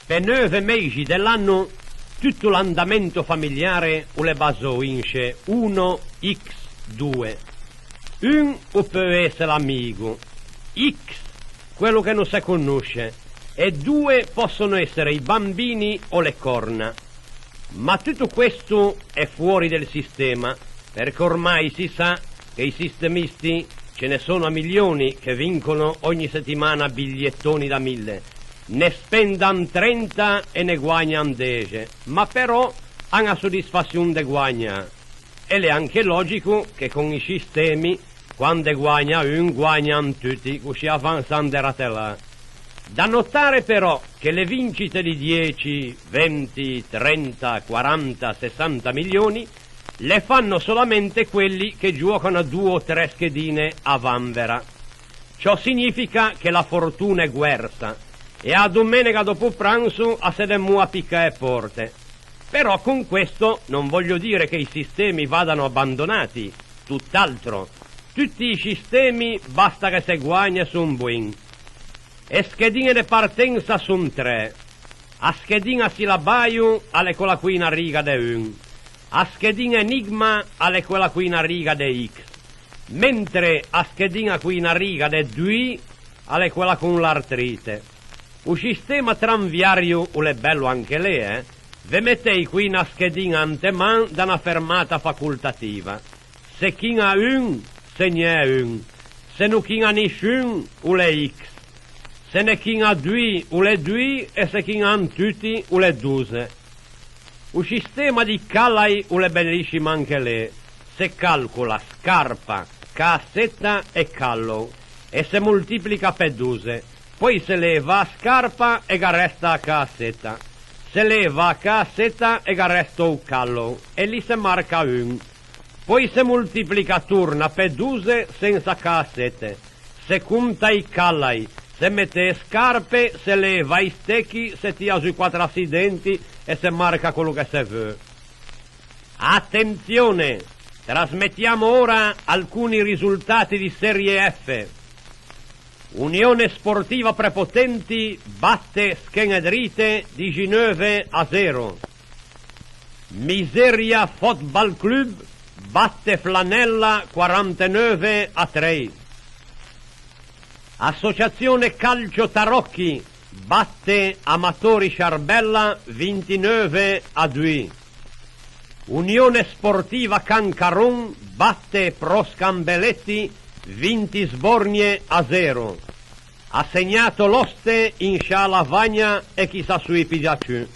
Per 9 mesi dell'anno tutto l'andamento familiare o le baso ince 1x2. Un o può essere l'amico, x quello che non si conosce, e 2 possono essere i bambini o le corna. Ma tutto questo è fuori del sistema, perché ormai si sa che i sistemisti ce ne sono a milioni che vincono ogni settimana bigliettoni da 1000. Ne spendan 30 e ne guagnan 10, ma però hanno a soddisfazione de guagna. Ed è anche logico che con i sistemi, quando guagna un, guagnan tutti, così avanzano de ratellà. Da notare però che le vincite di 10, 20, 30, 40, 60 milioni le fanno solamente quelli che giocano a 2 o 3 schedine a vanvera. Ciò significa che la fortuna è guerza e a domenica dopo pranzo a sedemmo a piccare porte. Però con questo non voglio dire che i sistemi vadano abbandonati, tutt'altro. Tutti i sistemi basta che se guagna son buoni. E schedine di partenza sono 3. A schedina silabaio alle quella qui in riga de 1. A schedina enigma alle quella qui in riga de x. Mentre a schedina qui in riga de 2 alle quella con l'artrite. Un sistema tranviario o le bello anche lì, Ve mettei qui una schedina anteman da una fermata facoltativa. Se chi ha 1, se ne è 1. Se non chi ha nessun, o le x. Se ne chi ha 2, o le 2, e se chi ha tutti, o le 12. Un sistema di callai, o le bellissime anche lì. Se calcola scarpa, cassetta e callo, e se moltiplica per 12. Poi se leva a scarpa e resta a cassetta. Se leva a cassetta e resta un callo, e lì se marca 1. Poi se moltiplica turna per 12 senza cassette. Se conta i callai, se mette scarpe, se leva i stecchi, se tira sui 4 accidenti e se marca quello che si vuole. Attenzione! Trasmettiamo ora alcuni risultati di Serie F. Unione Sportiva Prepotenti batte Schenedrite 19-0. Miseria Football Club batte Flanella 49-3. Associazione Calcio Tarocchi batte Amatori Sciarbella 29-2. Unione Sportiva Cancaron batte Proscambelletti 20 Sbornie-0. Ha segnato l'oste in Scialavagna e chissà sui Pigiacciù.